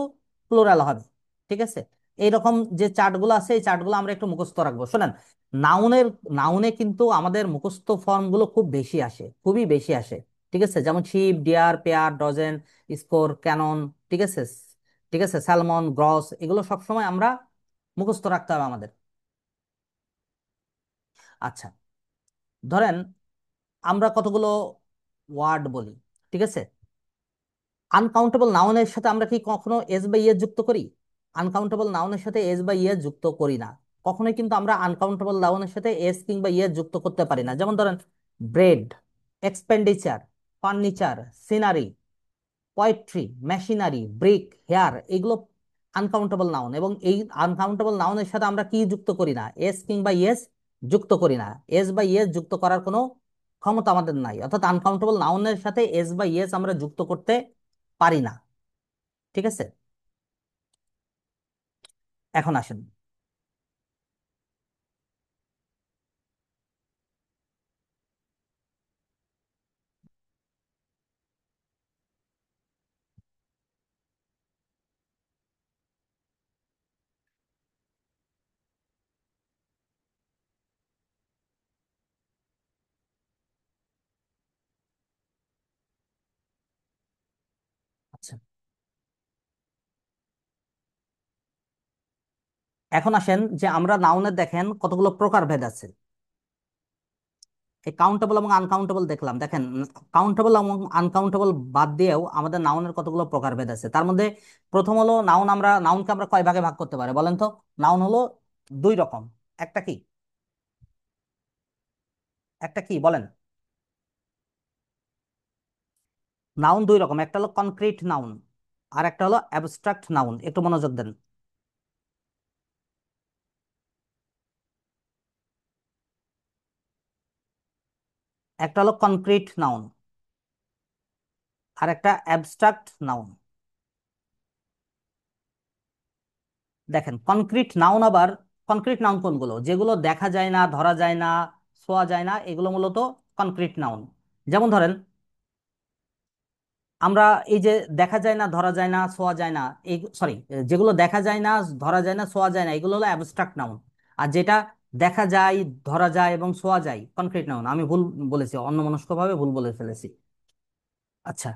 প্লুরাল হবে। ঠিক আছে? এইরকম যে চার্টগুলো আছে, এই চার্টগুলো আমরা একটু মুখস্থ রাখবো। শোনেন, নাউনের নাউনে কিন্তু আমাদের মুখস্থ ফর্মগুলো খুব বেশি আসে, খুবই বেশি আসে। ঠিক আছে? যেমন sheep, deer, pair, dozen, score, cannon. ঠিক আছে? ঠিক আছে, স্যালমন, গ্রস, এগুলো সবসময় আমরা মুখস্থ রাখতে হবে আমাদের। আচ্ছা, ধরেন আমরা কতগুলো ওয়ার্ড বলি, ঠিক আছে? আনকাউন্টেবল নাউনের সাথে আমরা কি কখনো এস বা ইয়ে যুক্ত করি? আনকাউন্টেবল নাউনের সাথে এস বা ইয়ে যুক্ত করি না। কখনোই কিন্তু আমরা আনকাউন্টেবল নাউনের সাথে এস কিংবা ইয়ে যুক্ত করতে পারি না। যেমন ধরেন bread, expenditure, furniture, scenery, poetry, machinery, brick, hair, এগুলো আনকাউন্টেবল নাউন। এবং এই আনকাউন্টেবল নাউনের সাথে আমরা কি যুক্ত করি না? এস কিংবা ইয়েস যুক্ত করি না। এস বা ইয়েস যুক্ত করার কোনো ক্ষমতা আমাদের নাই, অর্থাৎ আনকাউন্টেবল নাউনের সাথে এস বা ইয়েস আমরা যুক্ত করতে পারি না। ঠিক আছে, এখন আসেন। আচ্ছা, এখন আসেন যে আমরা নাউনের দেখেন কতগুলো প্রকারভেদ আছে। এই কাউন্টেবল এবং আনকাউন্টেবল দেখলাম, দেখেন কাউন্টেবল এবং আনকাউন্টেবল বাদ দিয়েও আমাদের নাউনের কতগুলো প্রকারভেদ আছে। তার মধ্যে প্রথম হলো নাউন। আমরা নাউনকে আমরা কয় ভাগে ভাগ করতে পারি বলেন তো? নাউন হলো দুই রকম। একটা কি? একটা কি বলেন? নাউন দুই রকম, একটা হলো কনক্রিট নাউন আর একটা হলো অ্যাবস্ট্রাক্ট নাউন। একটু মনোযোগ দেন। একটা হলো কনক্রিট নাউন আর একটা অ্যাবস্ট্রাক্ট নাউন। দেখেন কনক্রিট নাউন আবার, কনক্রিট নাউন কোনগুলো? যেগুলো দেখা যায় না, ধরা যায় না, ছোঁয়া যায় না, এগুলো মূলত কনক্রিট নাউন। যেমন ধরেন আমরা এই যে দেখা যায় না, ধরা যায় না, ছোঁয়া যায় না, এই সরি, যেগুলো দেখা যায় না, ধরা যায় না, ছোঁয়া যায় না, এগুলো হলো অ্যাবস্ট্রাক্ট নাউন। আর যেটা দেখা যায়, ধরা যায় এবং ছোঁয়া যায়, কনক্রিট নাউন। আমি ভুল বলেছি, অন্যমনস্কভাবে ভুল বলে ফেলেছি। আচ্ছা,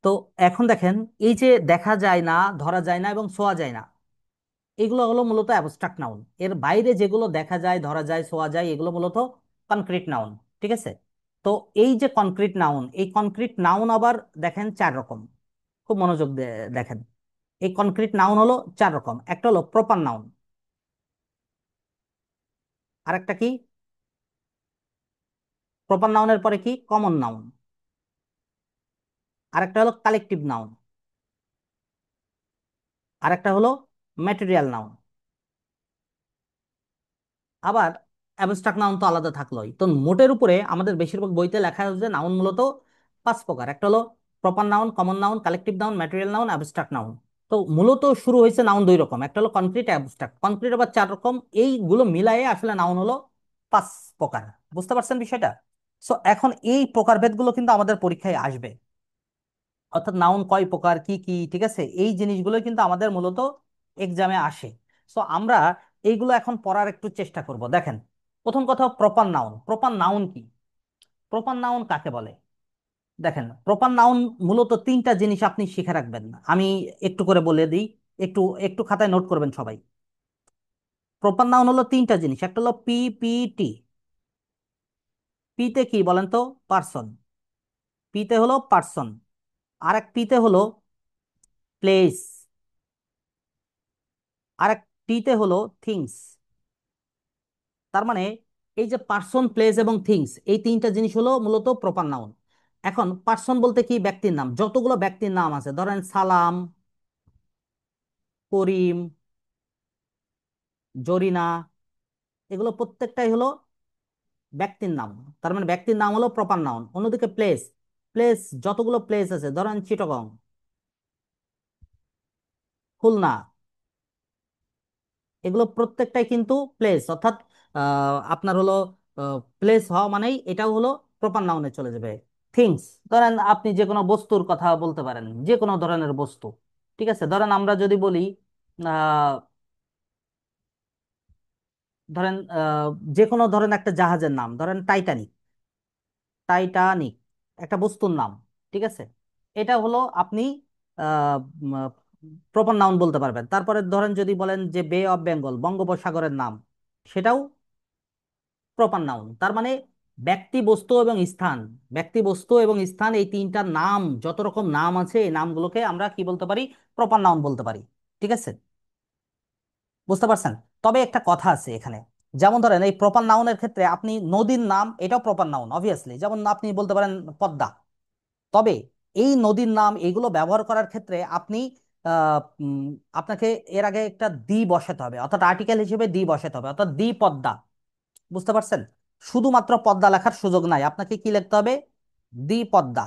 তো এখন দেখেন এই যে দেখা যায় না, ধরা যায় না এবং ছোঁয়া যায় না, এগুলো হলো মূলত অ্যাবস্ট্রাক্ট নাউন। এর বাইরে যেগুলো দেখা যায়, ধরা যায়, ছোঁয়া যায়, এগুলো মূলত কনক্রিট নাউন। ঠিক আছে? তো এই যে কনক্রিট নাউন, এই কনক্রিট নাউন আবার দেখেন চার রকম। খুব মনোযোগ দিয়ে দেখেন। এই কনক্রিট নাউন হলো চার রকম। একটা হলো প্রপার নাউন, আরেকটা কি? প্রপার নাউনের পরে কি? Common noun. আরেকটা হলো কালেকটিভ নাউন। আরেকটা হলো ম্যাটেরিয়াল নাউন। আবার অ্যাবস্ট্রাক্ট নাউন তো আলাদা থাকলোই। তো মোটের উপরে আমাদের বেশিরভাগ বইতে লেখা হয়েছে নাউন মূলত পাঁচ প্রকার। একটা হলো proper noun, common noun, collective noun, material noun, abstract noun. তো মূলত শুরু হয়েছে নাউন দুই রকম, একটা হলো কনক্রিট, অ্যাবস্ট্রাক্ট। কনক্রিট আবার চার রকম। এইগুলো মিলায়ে আসলে নাউন হলো পাঁচ প্রকার। বুঝতে পারছেন বিষয়টা? সো এখন এই প্রকারভেদগুলো কিন্তু আমাদের পরীক্ষায় আসবে, অর্থাৎ নাউন কয় প্রকার, কি কি, ঠিক আছে, এই জিনিসগুলো কিন্তু আমাদের মূলত এক্সামে আসে। সো আমরা এইগুলো এখন পড়ার একটু চেষ্টা করব। দেখেন, প্রথম কথা প্রপার নাউন। প্রপার নাউন কি? প্রপার নাউন কাকে বলে? দেখেন প্রপার নাউন মূলত তিনটা জিনিস আপনি শিখে রাখবেন, আমি একটু করে বলে দিই। একটু একটু খাতায় নোট করবেন সবাই। প্রপার নাউন হলো তিনটা জিনিস। একটা হলো পি, পি, টি। পিতে কি বলেন তো? পার্সন। পিতে হলো পার্সন। আর এক পিতে হলো প্লেস। আর এক টিতে হলো থিংস। তার মানে এই যে পার্সন, প্লেস এবং থিংস, এই তিনটা জিনিস হলো মূলত প্রপার নাউন। এখন পার্সন বলতে কি? ব্যক্তির নাম। যতগুলো ব্যক্তির নাম আছে, ধরেন সালাম, করিম, জরিনা, এগুলো প্রত্যেকটাই হলো ব্যক্তির নাম। তার মানে ব্যক্তির নাম হলো প্রপার নাউন। অন্যদিকে প্লেস, প্লেস যতগুলো প্লেস আছে, ধরেন চিটাগং, খুলনা, এগুলো প্রত্যেকটাই কিন্তু প্লেস। অর্থাৎ আপনার হলো প্লেস হওয়া মানেই এটাও হলো প্রপার নাউনে চলে যাবে। থিংস, ধরেন আপনি যে কোনো বস্তুর কথা বলতে পারেন, যে কোনো ধরনের বস্তু। ঠিক আছে, ধরেন আমরা যদি বলি আহ, ধরেন যে কোনো ধরেন একটা জাহাজের নাম, ধরেন টাইটানিক। টাইটানিক একটা বস্তুর নাম। ঠিক আছে, এটা হলো আপনি প্রপার নাউন বলতে পারবেন। তারপরে ধরেন যদি বলেন যে বে অফ বেঙ্গল, বঙ্গোপসাগরের নাম, সেটাও প্রপার নাউন। তার মানে ব্যক্তি, বস্তু এবং স্থান, ব্যক্তি, বস্তু এবং স্থান, এই তিনটা নাম, যত রকম নাম আছে এই নামগুলোকে আমরা কি বলতে পারি? প্রপার নাউন বলতে পারি। ঠিক আছে, বুঝতে পারছেন? তবে একটা কথা আছে এখানে, যেমন ধরেন এই প্রপার নাউনের ক্ষেত্রে আপনি নদীর নাম, এটাও প্রপার নাউন অবভিয়াসলি, যেমন আপনি বলতে পারেন পদ্মা। তবে এই নদীর নাম এগুলো ব্যবহার করার ক্ষেত্রে আপনি আপনাকে এর আগে একটা দি বসাতে হবে, অর্থাৎ আর্টিকেল হিসেবে দি বসাতে হবে, অর্থাৎ দি পদ্মা। বুঝতে পারছেন? শুধুমাত্র পদ্মা লেখার সুযোগ নাই, আপনাকে কি লিখতে হবে? দি পদ্মা।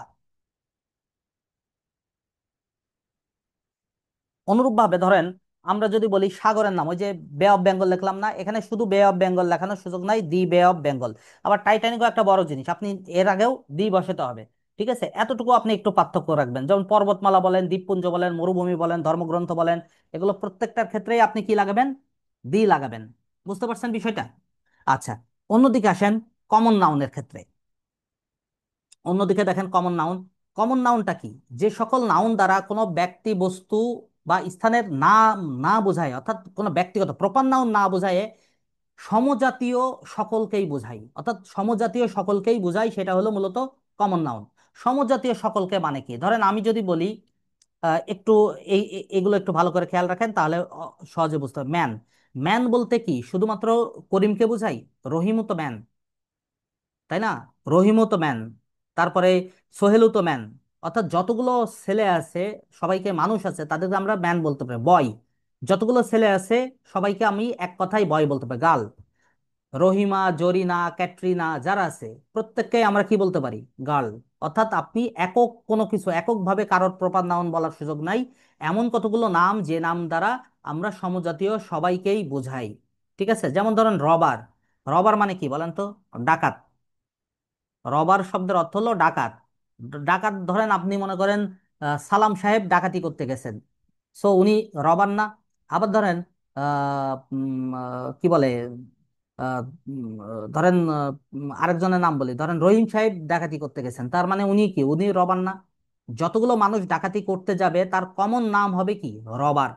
অনুরূপভাবে ধরেন আমরা যদি বলি সাগরের নাম, ওই যে বে অফ বেঙ্গল লিখলাম না, এখানে শুধু বে অফ বেঙ্গল লেখানোর সুযোগ নাই, দি বে অফ বেঙ্গল। আবার টাইটানিকও একটা বড় জিনিস, আপনি এর আগেও দি বসাতে হবে। ঠিক আছে, এতটুকু আপনি একটু পার্থক্য রাখবেন। যেমন পর্বতমালা বলেন, দ্বীপপুঞ্জ বলেন, মরুভূমি বলেন, ধর্মগ্রন্থ বলেন, এগুলো প্রত্যেকটার ক্ষেত্রেই আপনি কি লাগাবেন? দি লাগাবেন। বুঝতে পারছেন বিষয়টা? আচ্ছা, অন্যদিকে আসেন কমন নাউনের ক্ষেত্রে। অন্যদিকে দেখেন কমন নাউন। কমন নাউনটা কি? যে সকল নাউন দ্বারা কোনো ব্যক্তি, বস্তু বা স্থানের নাম না বোঝায়, অর্থাৎ কোনো ব্যক্তিগত, প্রপার নাউন না বোঝায়, সমজাতীয় সকলকেই বোঝায়, অর্থাৎ সমজাতীয় সকলকেই বোঝায়, সেটা হলো মূলত কমন নাউন। সমজাতীয় সকলকে মানে কি? ধরেন আমি যদি বলি একটু এগুলো একটু ভালো করে খেয়াল রাখেন, তাহলে সহজে বুঝতে হবে। ম্যান, ম্যান বলতে কি শুধুমাত্র করিমকে বোঝাই? রহিমও তো ম্যান, তাই না? রহিমও তো ম্যান, তারপরে সোহেলও তো ম্যান। অর্থাৎ যতগুলো ছেলে আছে, সবাইকে, মানুষ আছে, তাদেরকে আমরা ম্যান বলতে পারি। বয়, যতগুলো ছেলে আছে সবাইকে আমি এক কথায় বয় বলতে পারি। গার্ল, রহিমা, জরিনা, ক্যাটরিনা যারা আছে প্রত্যেককে আমরা কি বলতে পারি? গার্ল। অর্থাৎ আপনি একক কোনো কিছু, এককভাবে কারোর প্রপার নাউন বলার সুযোগ নাই। এমন কতগুলো নাম যে নাম দ্বারা আমরা সমজাতীয় সবাইকেই বোঝাই। ঠিক আছে, যেমন ধরেন রবার। রবার মানে কি বলেন তো? ডাকাত। রবার শব্দের অর্থ হলো ডাকাত। ডাকাত, ধরেন আপনি মনে করেন সালাম সাহেব ডাকাতি করতে গেছেন, সো উনি রবার না? আবার ধরেন কি বলে, ধরেন আরেকজনের নাম বলি, ধরেন রহিম সাহেব ডাকাতি করতে গেছেন, তার মানে উনি কি? উনি রবার না? যতগুলো মানুষ ডাকাতি করতে যাবে তার কমন নাম হবে কি? রবার।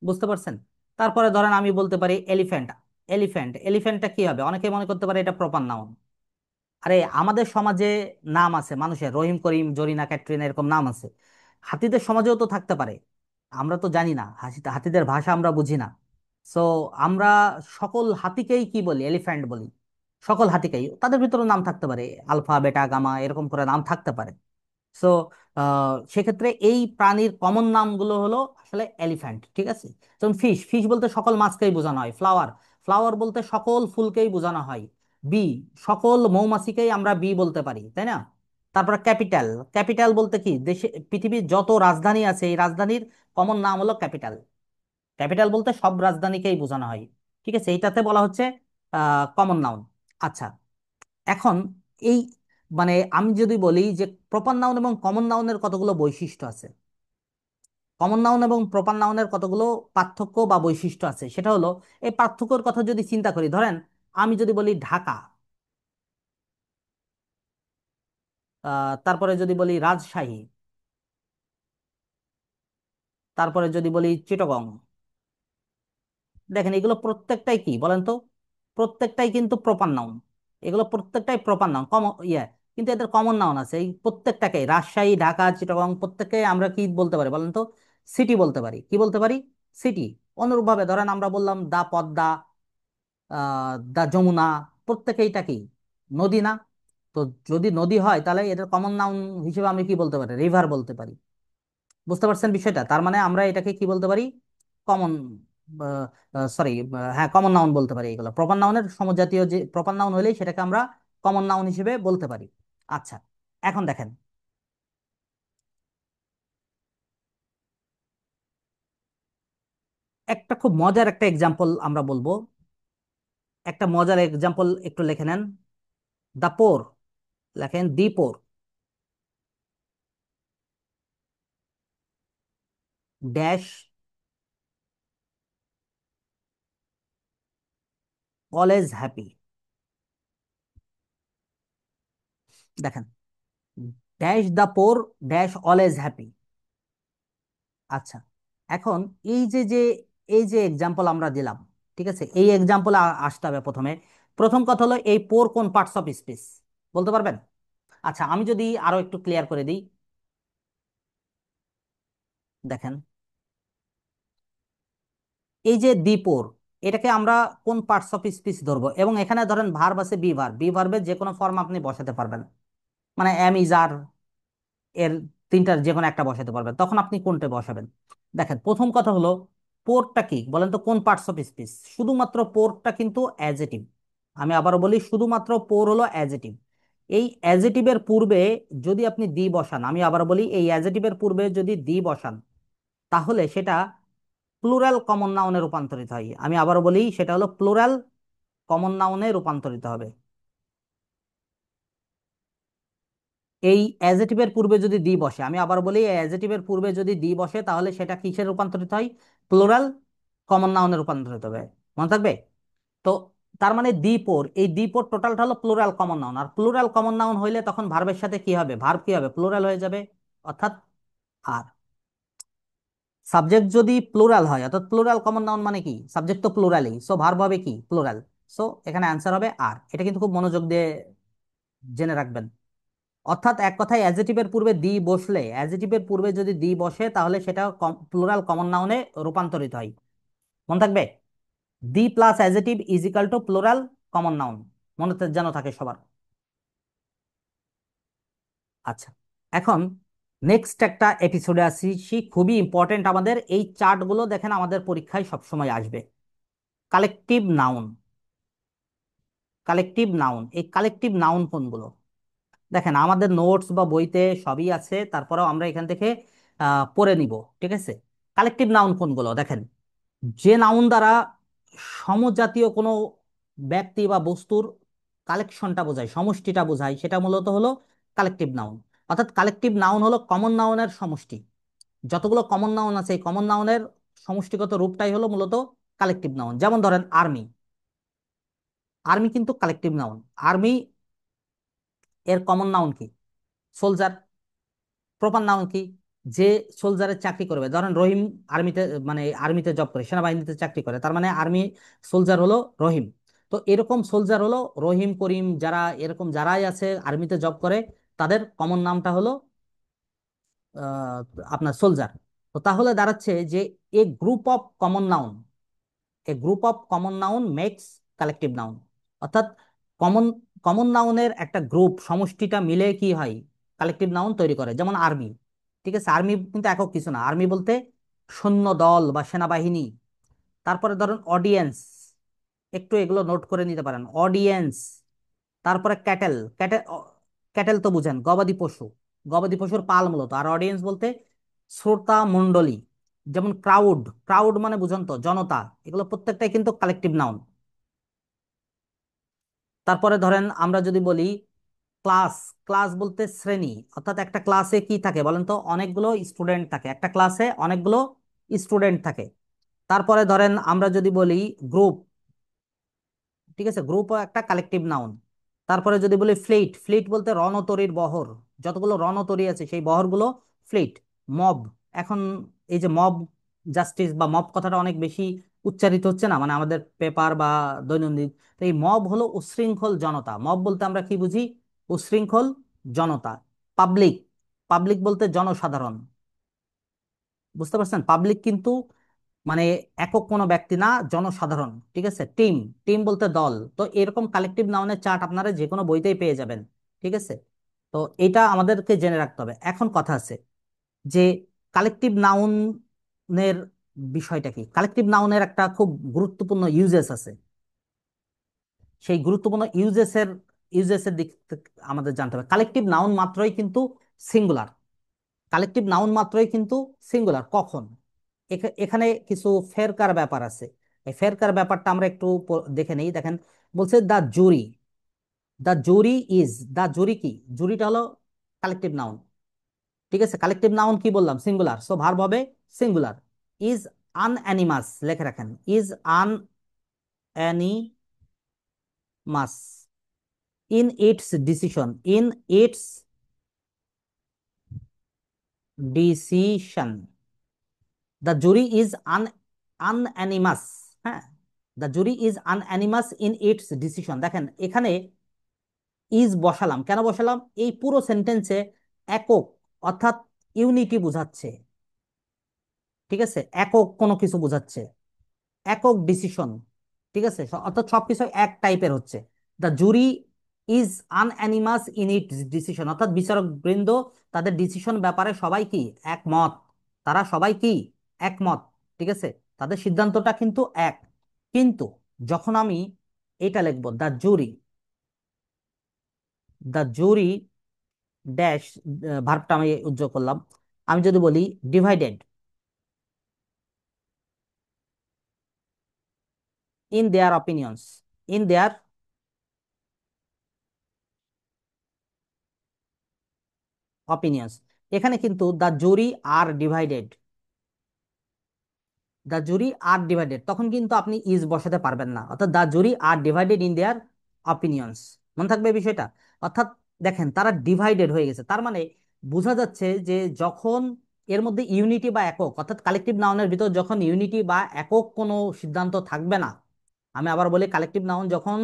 বুঝতে পারছেন? তারপরে ধরেন আমি বলতে পারি এলিফ্যান্ট। এলিফ্যান্ট, এলিফ্যান্টটা কি হবে? অনেকে মনে করতে পারে এটা প্রপার নাউন। আরে আমাদের সমাজে নাম আছে মানুষের, রহিম, করিম, জরিনা, ক্যাটরিনা, এরকম নাম আছে। হাতিদের সমাজেও তো থাকতে পারে, আমরা তো জানি না, হাতিদের ভাষা আমরা বুঝি না। সো আমরা সকল হাতিকেই কি বলি? এলিফ্যান্ট বলি। সকল হাতিকেই, তাদের ভিতরে নাম থাকতে পারে, আলফা, বেটা, গামা, এরকম করে নাম থাকতে পারে। সো সেক্ষেত্রে এই প্রাণীর কমন নামগুলো হলো আসলে এলিফ্যান্ট। ঠিক আছে, যেমন ফিশ, ফিশ বলতে সকল মাছকেই বোঝানো হয়। ফ্লাওয়ার, ফ্লাওয়ার বলতে সকল ফুলকেই বোঝানো হয়। বি, সকল মৌমাছিকেই আমরা বি বলতে পারি, তাই না? তারপর ক্যাপিটাল, ক্যাপিটাল বলতে কি? দেশে, পৃথিবীর যত রাজধানী আছে এই রাজধানীর কমন নাম হলো ক্যাপিটাল। ক্যাপিটাল বলতে সব রাজধানীকেই বোঝানো হয়। ঠিক আছে, এইটাতে বলা হচ্ছে কমন নাউন। আচ্ছা, এখন এই, মানে আমি যদি বলি যে প্রপার নাউন এবং কমন নাউনের কতগুলো বৈশিষ্ট্য আছে, কমন নাউন এবং প্রপার নাউনের কতগুলো পার্থক্য বা বৈশিষ্ট্য আছে, সেটা হলো, এই পার্থক্যের কথা যদি চিন্তা করি, ধরেন আমি যদি বলি ঢাকা, তারপরে যদি বলি রাজশাহী, তারপরে যদি বলি চিটাগং, দেখেন এগুলো প্রত্যেকটাই কি বলেন তো? প্রত্যেকটাই কিন্তু প্রপার নাউন। এগুলো প্রত্যেকটাই প্রপার নাউন, কিন্তু এদের কমন নাউন আছে। এই প্রত্যেকটাকে, রাজশাহী, ঢাকা, চিটাগং, প্রত্যেককে আমরা কি বলতে পারি বলেন তো? সিটি বলতে পারি। কি বলতে পারি? সিটি। অনুরূপভাবে ধরেন আমরা বললাম দা পদ্মা, দা যমুনা, প্রত্যেকেইটা কি? নদী না? তো যদি নদী হয় তাহলে এদের কমন নাউন হিসেবে আমি কি বলতে পারি? রিভার বলতে পারি। বুঝতে পারছেন বিষয়টা? তার মানে আমরা এটাকে কি বলতে পারি? কমন, সরি, হ্যাঁ, কমন নাউন বলতে পারি। এগুলো প্রপার নাউনের সমজাতীয়, যে প্রপার নাউন হলেই সেটাকে আমরা কমন নাউন হিসেবে বলতে পারি। আচ্ছা, এখন দেখেন একটা খুব মজার একটা এক্সাম্পল আমরা বলবো। একটা মজার এক্সাম্পল একটু লিখে নেন। দা পোর, লেখেন the poor. Dash always happy. দেখেন, dash the poor, dash always happy. আচ্ছা, এখন এই যে যে এই যে এক্সাম্পল আমরা দিলাম, ঠিক আছে, এই এক্সাম্পল আসতে হবে প্রথমে। প্রথম কথা হলো এই পোর কোন পার্টস অফ স্পিচ বলতে পারবেন? আচ্ছা, আমি যদি আরো একটু ক্লিয়ার করে দিই, দেখেন এই যে দি পোর, এটাকে আমরা কোন পার্টস অফ স্পিচ ধরবো, এবং এখানে ধরেন ভার্ব আছে বি ভার্ব, বি ভার্বের যে কোনো ফর্ম আপনি বসাতে পারবেন, মানে এম ইজ আর এর তিনটার যে কোনো একটা বসাতে পারবেন, তখন আপনি কোনটা বসাবেন? দেখেন প্রথম কথা হলো পোরটা কি বলেন তো, কোন পার্টস অফ স্পিচ? শুধুমাত্র পোরটা কিন্তু অ্যাজেটিভ। আমি আবারও বলি, শুধুমাত্র পোর হলো অ্যাজেটিভ। এই অ্যাজেটিভের পূর্বে যদি আপনি দি বসান, আমি আবার বলি এই অ্যাজেটিভের পূর্বে যদি দি বসান, তাহলে সেটা প্লুরাল কমন নাউনে রূপান্তরিত হয়। আমি আবারও বলি, সেটা হলো প্লুরাল কমন নাউনে রূপান্তরিত হবে। এই অ্যাজেটিভের পূর্বে যদি দি বসে, আমি আবার বলি এই অ্যাজেটিভের পূর্বে যদি দি বসে, তাহলে সেটা কিসে রূপান্তরিত হয়? প্লুরাল কমন নাউনে রূপান্তরিত হবে। মনে থাকবে? তো তার মানে দ্বীপর, এই দ্বীপর টোটালটা হলো প্লুরাল কমন নাউন, আর প্লুরাল কমন নাউন হইলে তখন ভার্বের সাথে কি হবে? ভার্ব কি হবে? প্লুরাল হয়ে যাবে, অর্থাৎ আর। সাবজেক্ট যদি প্লুরাল হয়, অর্থাৎ প্লুরাল কমন নাউন মানে কি? সাবজেক্ট তো প্লুরালই, সো ভার্ব হবে কি? প্লুরাল। সো এখানে অ্যান্সার হবে আর। এটা কিন্তু খুব মনোযোগ দিয়ে জেনে রাখবেন। অর্থাৎ এক কথায় অ্যাজেটিভের পূর্বে দি বসলে, অ্যাজেটিভের পূর্বে যদি দি বসে, তাহলে সেটা প্লুরাল কমন নাউনে রূপান্তরিত হয়। মনে থাকবে? The plus adjective is equal to plural common noun. যেন থাকে সবার। আচ্ছা, এখন নেক্সট একটা এপিসোডে আসছি, খুবই ইম্পর্টেন্ট আমাদের এই চার্টগুলো, দেখেন আমাদের পরীক্ষায় সবসময় আসবে। কালেকটিভ নাউন, কালেকটিভ নাউন, এই কালেকটিভ নাউন কোনগুলো? দেখেন আমাদের নোটস বা বইতে সবই আছে, তারপরেও আমরা এখান থেকে পড়ে নিব। ঠিক আছে? কালেকটিভ নাউন কোনগুলো দেখেন, যে নাউন দ্বারা সমজাতীয় কোনো ব্যক্তি বা বস্তুর কালেকশনটা বোঝায়, সমষ্টিটা বোঝায়, সেটা মূলত হলো কালেকটিভ নাউন। অর্থাৎ কালেকটিভ নাউন হলো কমন নাউনের সমষ্টি। যতগুলো কমন নাউন আছে, এই কমন নাউনের সমষ্টিগত রূপটাই হলো মূলত কালেকটিভ নাউন। যেমন ধরেন আর্মি, আর্মি কিন্তু কালেকটিভ নাউন। আর্মি এর কমন নাউন কি? সোলজার। প্রপার নাউন কি? যে সোলজারের চাকরি করবে, ধরেন রহিম আর্মিতে, মানে আর্মিতে জব করে, সেনাবাহিনীতে চাকরি করে, তার মানে আর্মি সোলজার হলো রহিম। তো এরকম সোলজার হলো রহিম, করিম, যারা এরকম যারাই আছে আর্মিতে জব করে, তাদের কমন নামটা হলো আহ, আপনার সোলজার। তো তাহলে দাঁড়াচ্ছে যে a group of common noun, a group of common noun makes collective noun. অর্থাৎ কমন কমন নাউনের একটা গ্রুপ, সমষ্টিটা মিলে কি হয়? কালেকটিভ নাউন তৈরি করে। যেমন আর্মি, ঠিক আছে? আর্মি কিন্তু একক কিছু না, আর্মি বলতে সৈন্য দল বা সেনাবাহিনী। তারপরে ধরুন অডিয়েন্স, একটু এগুলো নোট করে নিতে পারেন, অডিয়েন্স। তারপরে ক্যাটেল, ক্যাটেল, ক্যাটেল তো বুঝেন, গবাদি পশু, গবাদি পশুর পাল মূলত। আর অডিয়েন্স বলতে শ্রোতা মণ্ডলী। যেমন ক্রাউড, ক্রাউড মানে বুঝেন তো জনতা। এগুলো প্রত্যেকটাই কিন্তু কালেকটিভ নাউন। তারপরে ধরেন আমরা যদি বলি ক্লাস, ক্লাস বলতে শ্রেণী। অর্থাৎ একটা ক্লাসে কি থাকে বলেন তো? অনেকগুলো স্টুডেন্ট থাকে, একটা ক্লাসে অনেকগুলো স্টুডেন্ট থাকে। তারপরে ধরেন আমরা যদি বলি গ্রুপ, ঠিক আছে? গ্রুপও একটা কালেকটিভ নাউন। তারপরে যদি বলি ফ্লিট, ফ্লিট বলতে রণতরীর বহর, যতগুলো রণতরী আছে সেই বহরগুলো ফ্লিট। মব, এখন এই যে মব জাস্টিস বা মব কথাটা অনেক বেশি উচ্চারিত হচ্ছে না, মানে আমাদের পেপার বা দৈনন্দিন। তো এই মব হলো উচ্ছৃঙ্খল জনতা। মব বলতে আমরা কি বুঝি? উচ্ছৃঙ্খল জনতা। পাবলিক, পাবলিক বলতে জনসাধারণ। বুঝতে পারছেন? পাবলিক কিন্তু মানে একক কোনো ব্যক্তি না, জনসাধারণ। ঠিক আছে? টিম, টিম বলতে দল। তো এরকম কালেকটিভ নাউনের চার্ট আপনারা যে কোনো বইতেই পেয়ে যাবেন। ঠিক আছে? তো এটা আমাদেরকে জেনে রাখতে হবে। এখন কথা আছে যে কালেকটিভ নাউনের বিষয়টা কি। কালেকটিভ নাউনের একটা খুব গুরুত্বপূর্ণ ইউজেস আছে। সেই গুরুত্বপূর্ণ ইউজেসের দিক থেকে আমাদের জানতে হবে। কালেকটিভ নাউন মাত্রই কিন্তু সিঙ্গুলার, কালেকটিভ নাউন মাত্রই কিন্তু সিঙ্গুলার। কখন? এখানে কিছু ফেরকার ব্যাপার আছে। এই ফেরকার ব্যাপারটা আমরা একটু দেখে নেই। দেখেন বলছে the jury, the jury is, the jury কি? জুরিটা হলো কালেকটিভ নাউন। ঠিক আছে? কালেকটিভ নাউন কি বললাম? সিঙ্গুলার, সো ভার্ব হবে সিঙ্গুলার। ইজ আনঅ্যানিমাস, লিখে রাখেন, is unanimous in its decision, in its decision. The jury is unanimous. হ্যাঁ, the jury is unanimous in its decision. দেখেন এখানে ইজ বসালাম, কেন বসালাম? এই পুরো সেন্টেন্সে একক অর্থাৎ ইউনিটি বোঝাচ্ছে, ঠিক আছে, একক কোনো কিছু বোঝাচ্ছে, একক ডিসিশন, ঠিক আছে, অর্থাৎ সবকিছু এক টাইপের হচ্ছে। The jury is unanimous in its decision, অর্থাৎ বিচারক বৃন্দ তাদের ডিসিশন ব্যাপারে সবাই কি একমত, তারা সবাই কি একমত, ঠিক আছে, তাদের সিদ্ধান্তটা কিন্তু এক। কিন্তু যখন আমি এটা লিখবো দ্য জুরি ড্যাশ, ভার্বটা আমি উজ্জ্বল করলাম, আমি যদি বলি divided in their opinions, in their opinions, এখানে কিন্তু the jury are divided, the jury are divided, তখন কিন্তু আপনি ইজ বসাতে পারবেন না, অর্থাৎ the jury are divided in their opinions, মনে থাকবে বিষয়টা। অর্থাৎ দেখেন তারা ডিভাইডেড হয়ে গেছে, তার মানে বোঝা যাচ্ছে যে যখন এর মধ্যে ইউনিটি বা একক, অর্থাৎ কালেকটিভ নাউনের ভিতর যখন ইউনিটি বা একক কোনো সিদ্ধান্ত থাকবে না, আমি আবার বলি কালেকটিভ নাউন যখন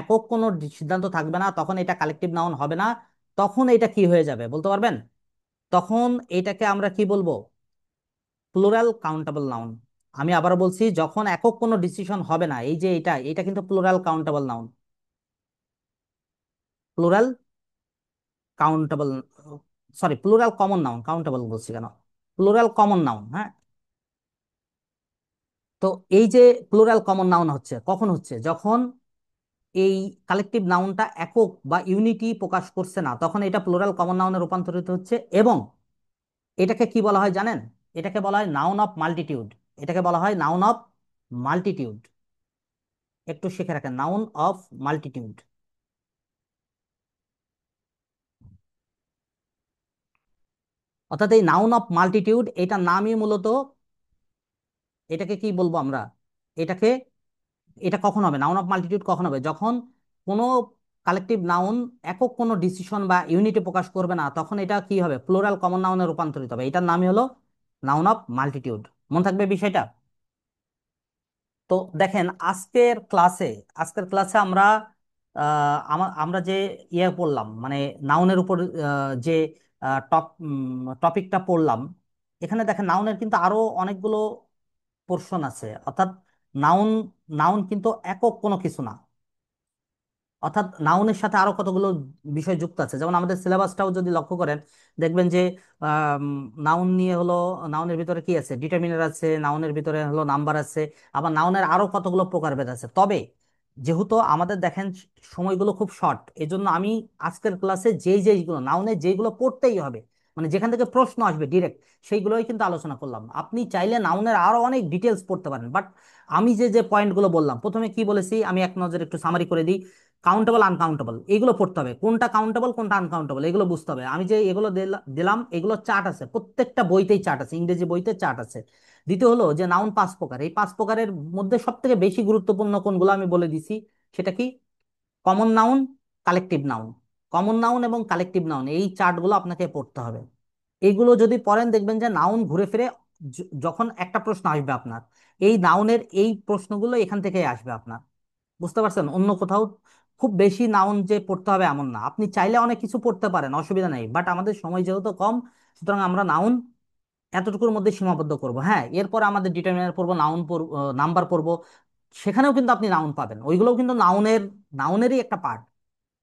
একক কোনো সিদ্ধান্ত থাকবে না তখন এটা কালেকটিভ নাউন হবে না। তখন এটা কি হয়ে যাবে বলতে পারবেন? তখন এটাকে আমরা কি বলবো? Plural countable noun. আমি আবার বলছি, যখন একক কোনো ডিসিশন হবে না, এই যে এটা এটা কিন্তু plural countable noun, plural countable, sorry plural common noun, countable বলছি কেন, প্লুরাল কমন নাউন, হ্যাঁ। তো এই যে প্লুরাল কমন নাউন হচ্ছে কখন হচ্ছে? যখন এই কালেকটিভ নাউনটা একক বা ইউনিটি প্রকাশ করছে না, তখন এটা প্লুরাল কমন নাউনে রূপান্তরিত হচ্ছে। এবং এটাকে কি বলা হয় জানেন? এটাকে বলা হয় নাউন অফ মাল্টিটিউড, এটাকে বলা হয় নাউন অফ মাল্টিটিউড। একটু শিখে রাখেন, নাউন অফ মাল্টিটিউড। অর্থাৎ এই নাউন অফ মাল্টিটিউড এটা নামই মূলত, এটাকে কি বলবো আমরা, এটাকে, এটা কখন হবে নাউন অফ মাল্টিটিউড? কখন হবে? যখন কোনো কালেকটিভ নাউন একক কোনো ডিসিশন বা ইউনিটি প্রকাশ করবে না, তখন এটা কি হবে? প্লুরাল কমন নাউনে রূপান্তরিত হবে। এটার নামই হলো নাউন অফ মাল্টিটিউড। মনে থাকবে বিষয়টা। তো দেখেন আজকের ক্লাসে আমরা আমরা যে ইয়ে পড়লাম, মানে নাউনের উপর যে টপিকটা পড়লাম, এখানে দেখেন নাউনের কিন্তু আরো অনেকগুলো পোর্শন আছে। অর্থাৎ নাউন নাউন কিন্তু একক কোনো কিছু না, অর্থাৎ নাউনের সাথে আরো কতগুলো বিষয় যুক্ত আছে। যেমন আমাদের সিলেবাসটাও যদি লক্ষ্য করেন, দেখবেন যে নাউন নিয়ে হলো, নাউনের ভিতরে কি আছে, ডিটারমিনার আছে, নাউনের ভিতরে হলো নাম্বার আছে, আবার নাউনের আরো কতগুলো প্রকারভেদ আছে। তবে যেহেতু আমাদের দেখেন সময়গুলো খুব শর্ট, এই জন্য আমি আজকের ক্লাসে যেইগুলো নাউনের যেইগুলো পড়তেই হবে, মানে যেখান থেকে প্রশ্ন আসবে ডিরেক্ট, সেইগুলোই কিন্তু আলোচনা করলাম। আপনি চাইলে নাউনের আরো অনেক ডিটেলস পড়তে পারেন, বাট আমি যে যে পয়েন্টগুলো বললাম, প্রথমে কি বলেছি আমি এক নজরে একটু সামারি করে দিই। কাউন্টেবল আনকাউন্টেবল এগুলো পড়তে হবে, কোনটা কাউন্টেবল কোনটা আনকাউন্টেবল এগুলো বুঝতে হবে। আমি যে এগুলো দিলাম এগুলো চার্ট আছে, প্রত্যেকটা বইতেই চার্ট আছে, ইংরেজি বইতে চার্ট আছে। দ্বিতীয় হলো যে নাউন পাঁচ প্রকার, এই পাঁচ প্রকারের মধ্যে সব থেকে বেশি গুরুত্বপূর্ণ কোনগুলো আমি বলে দিছি। সেটা কি? Common noun, collective noun, common noun এবং কালেকটিভ নাউন, এই চার্টগুলো আপনাকে পড়তে হবে। এইগুলো যদি পড়েন দেখবেন যে নাউন ঘুরে ফিরে যখন একটা প্রশ্ন আসবে আপনার, এই নাউনের এই প্রশ্নগুলো এখান থেকেই আসবে আপনার। বুঝতে পারছেন? অন্য কোথাও খুব বেশি নাউন যে পড়তে হবে এমন না, আপনি চাইলে অনেক কিছু পড়তে পারেন, অসুবিধা নেই, বাট আমাদের সময় যেহেতু কম, সুতরাং আমরা নাউন এতটুকুর মধ্যে সীমাবদ্ধ করব। হ্যাঁ, এরপর আমাদের ডিটারমিনার পড়বো, নাউন পড়বো, নাম্বার পড়বো, সেখানেও কিন্তু আপনি নাউন পাবেন, ওইগুলোও কিন্তু নাউনেরই একটা পার্ট।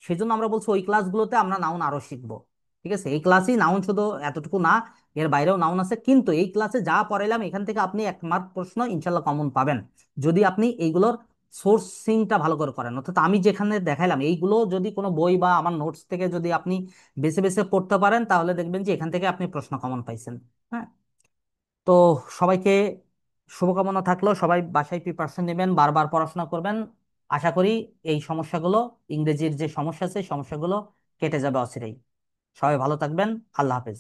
সেই জন্য আমরা বলছি ওই ক্লাসগুলোতে আমরা নাউন আরো শিখবো। ঠিক আছে, এই ক্লাসেই নাউন শুধু এতটুকু না, এর বাইরেও নাউন আছে, কিন্তু এই ক্লাসে যা পড়াইলাম এখান থেকে আপনি 1 মার্ক প্রশ্ন ইনশাল্লাহ কমন পাবেন, যদি আপনি এইগুলোর সোর্সিংটা ভালো করে করেন। অর্থাৎ আমি যেখানে দেখাইলাম এইগুলো যদি কোনো বই বা আমার নোটস থেকে যদি আপনি বেছে বেছে পড়তে পারেন, তাহলে দেখবেন যে এখান থেকে আপনি প্রশ্ন কমন পাইছেন। হ্যাঁ, তো সবাইকে শুভকামনা থাকলো, সবাই বাসায় প্রিপারেশন নেবেন, বারবার পড়াশোনা করবেন। আশা করি এই সমস্যাগুলো, ইংরেজির যে সমস্যা আছে সমস্যাগুলো কেটে যাবে অচিরেই। সবাই ভালো থাকবেন। আল্লাহ হাফেজ।